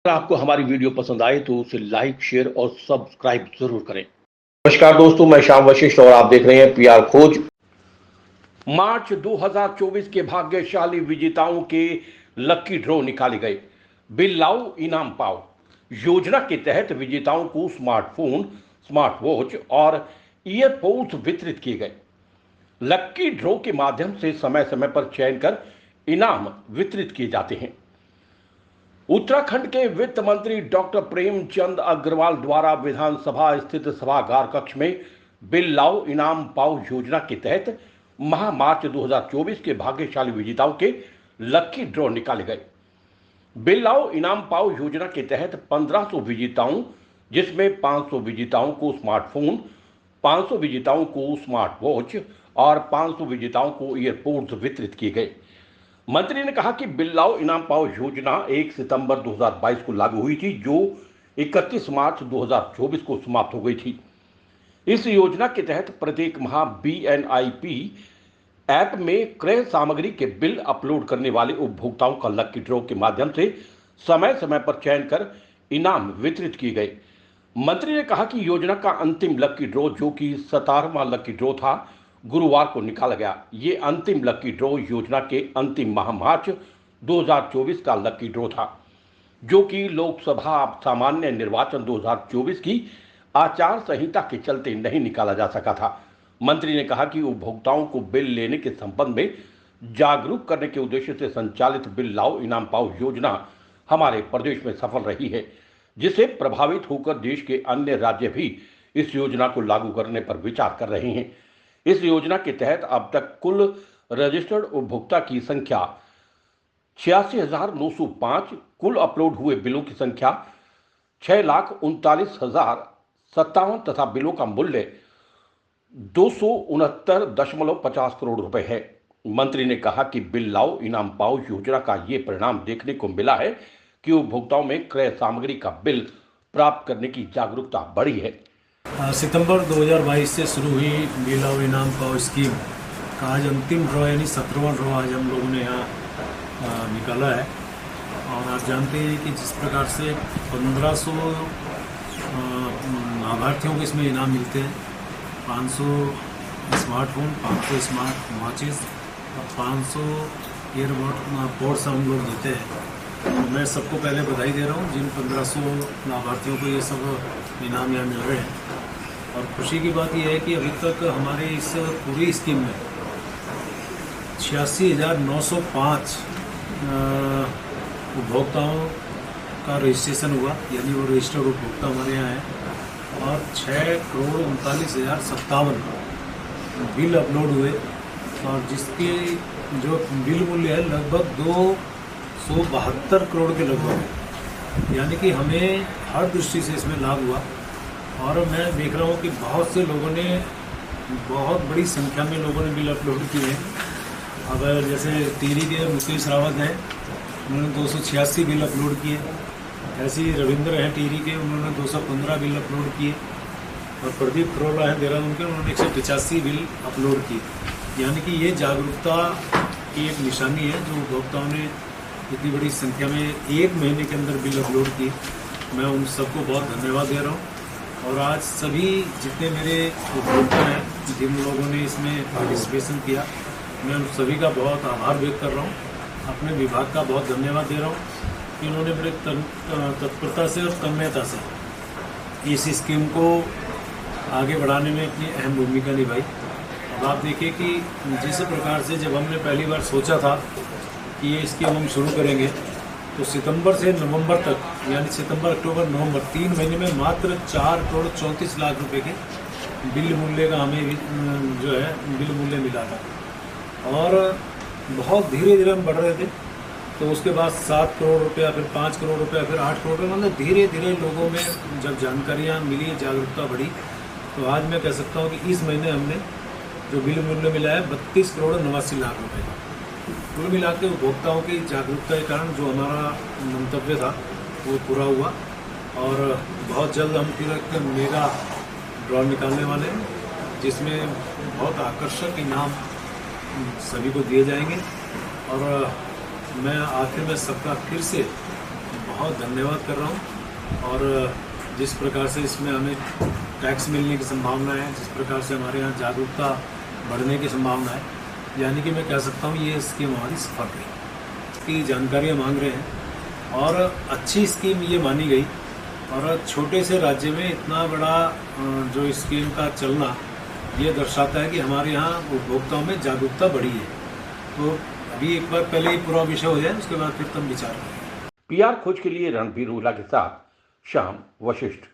अगर आपको हमारी वीडियो पसंद आए तो उसे लाइक, शेयर और सब्सक्राइब जरूर करें। नमस्कार दोस्तों, मैं श्याम वशिष्ठ और आप देख रहे हैं पीआर खोज। मार्च 2024 के भाग्यशाली विजेताओं के लकी ड्रॉ निकाले गए। बिल लाओ इनाम पाओ योजना के तहत विजेताओं को स्मार्टफोन, स्मार्ट वॉच और ईयरपोड्स वितरित किए गए। लक्की ड्रॉ के माध्यम से समय समय पर चयन कर इनाम वितरित किए जाते हैं। उत्तराखंड के वित्त मंत्री डॉक्टर प्रेमचंद अग्रवाल द्वारा विधानसभा स्थित सभागार कक्ष में बिल लाओ इनाम पाओ योजना के तहत महा मार्च 2024 के भाग्यशाली विजेताओं के लकी ड्रॉ निकाले गए। बिल लाओ इनाम पाओ योजना के तहत 1500 विजेताओं, जिसमें 500 विजेताओं को स्मार्टफोन, 500 विजेताओं को स्मार्ट वॉच और 500 विजेताओं को ईयरपोड्स वितरित किए गए। मंत्री ने कहा कि बिल लाओ इनाम पाओ योजना 1 सितंबर 2022 को लागू हुई थी, जो 31 मार्च 2024 को समाप्त हो गई थी। इस योजना के तहत प्रत्येक माह बीएनआईपी ऐप में क्रय सामग्री के बिल अपलोड करने वाले उपभोक्ताओं का लकी ड्रॉ के माध्यम से समय समय पर चयन कर इनाम वितरित किए गए। मंत्री ने कहा कि योजना का अंतिम लकी ड्रॉ, जो कि 17वां लकी ड्रॉ था, गुरुवार को निकाला गया। ये अंतिम लकी ड्रॉ योजना के अंतिम माह मार्च 2024 का लकी ड्रॉ था, जो कि लोकसभा सामान्य निर्वाचन 2024 की आचार संहिता के चलते नहीं निकाला जा सका था। मंत्री ने कहा कि उपभोक्ताओं को बिल लेने के संबंध में जागरूक करने के उद्देश्य से संचालित बिल लाओ इनाम पाओ योजना हमारे प्रदेश में सफल रही है, जिसे प्रभावित होकर देश के अन्य राज्य भी इस योजना को लागू करने पर विचार कर रहे हैं। इस योजना के तहत अब तक कुल रजिस्टर्ड उपभोक्ता की संख्या 86,905, कुल अपलोड हुए बिलों की संख्या 6,39,057 तथा बिलों का मूल्य 269.50 करोड़ रुपए है। मंत्री ने कहा कि बिल लाओ इनाम पाओ योजना का ये परिणाम देखने को मिला है कि उपभोक्ताओं में क्रय सामग्री का बिल प्राप्त करने की जागरूकता बढ़ी है। सितंबर 2022 से शुरू हुई बिल लाओ इनाम पाओ स्कीम का आज अंतिम ड्रॉ यानी 17वां ड्रॉ आज हम लोगों ने यहाँ निकाला है। और आप जानते हैं कि जिस प्रकार से 1500 लाभार्थियों को इसमें इनाम मिलते हैं, 500 स्मार्टफोन, 500 स्मार्ट वॉचेस और 500 ईयरपोड्स हम लोग देते हैं। तो मैं सबको पहले बधाई दे रहा हूँ जिन 1500 लाभार्थियों को ये सब इनाम यहाँ मिल रहे हैं। और खुशी की बात यह है कि अभी तक हमारे इस पूरी स्कीम में 86,905 उपभोक्ताओं का रजिस्ट्रेशन हुआ, यानी वो रजिस्टर्ड उपभोक्ता हमारे यहाँ हैं। और 6,39,057 बिल अपलोड हुए और जिसके जो बिल मूल्य है लगभग 272 करोड़ के लगभग है, यानी कि हमें हर दृष्टि से इसमें लाभ हुआ। और मैं देख रहा हूँ कि बहुत से लोगों ने, बहुत बड़ी संख्या में लोगों ने बिल अपलोड किए हैं। अगर जैसे टिहरी के मुकेश रावत हैं, उन्होंने 286 बिल अपलोड किए। ऐसे ही रविंद्र हैं टिहरी के, उन्होंने 215 बिल अपलोड किए। और प्रदीप खरोला हैं देहरादून के, उन्होंने 185 बिल अपलोड किए। यानी कि ये जागरूकता की एक निशानी है जो उपभोक्ताओं ने इतनी बड़ी संख्या में एक महीने के अंदर बिल अपलोड किए। मैं उन सबको बहुत धन्यवाद दे रहा हूँ। और आज सभी जितने मेरे उपभोक्ता हैं, जिन लोगों ने इसमें पार्टिसिपेशन किया, मैं उन सभी का बहुत आभार व्यक्त कर रहा हूँ। अपने विभाग का बहुत धन्यवाद दे रहा हूँ कि उन्होंने बड़े तत्परता से और तन्मयता से इस स्कीम को आगे बढ़ाने में अपनी अहम भूमिका निभाई। अब आप देखिए कि जिस प्रकार से जब हमने पहली बार सोचा था कि ये स्कीम हम शुरू करेंगे, तो सितंबर से नवंबर तक, यानी सितंबर, अक्टूबर, नवंबर 3 महीने में मात्र 4,34 लाख रुपए के बिल मूल्य का हमें जो है बिल मूल्य मिला था। और बहुत धीरे धीरे हम बढ़ रहे थे। तो उसके बाद 7 करोड़ रुपया, फिर 5 करोड़ रुपया, फिर 8 करोड़ रुपया, मतलब धीरे धीरे लोगों में जब जानकारियाँ मिली, जागरूकता बढ़ी, तो आज मैं कह सकता हूँ कि इस महीने हमने जो बिल मूल्य मिला है 32 करोड़ 89 लाख रुपये। कुल मिला के उपभोक्ताओं की जागरूकता के कारण जो हमारा मंतव्य था वो पूरा हुआ। और बहुत जल्द हम फिर एक मेगा ड्रॉ निकालने वाले हैं, जिसमें बहुत आकर्षक इनाम सभी को दिए जाएंगे। और मैं आखिर में सबका फिर से बहुत बहुत धन्यवाद कर रहा हूँ। और जिस प्रकार से इसमें हमें टैक्स मिलने की संभावना है, जिस प्रकार से हमारे यहाँ जागरूकता बढ़ने की संभावना है, यानी कि मैं कह सकता हूँ ये स्कीम हमारी सफल रही। इसकी जानकारियाँ मांग रहे हैं और अच्छी स्कीम ये मानी गई। और छोटे से राज्य में इतना बड़ा जो स्कीम का चलना ये दर्शाता है कि हमारे यहाँ उपभोक्ताओं में जागरूकता बढ़ी है। तो अभी एक बार पहले ही पूरा विषय हो जाए, उसके बाद फिर तब विचार करें। पीआर खोज के लिए रणबीर उल्ला के साथ श्याम वशिष्ठ।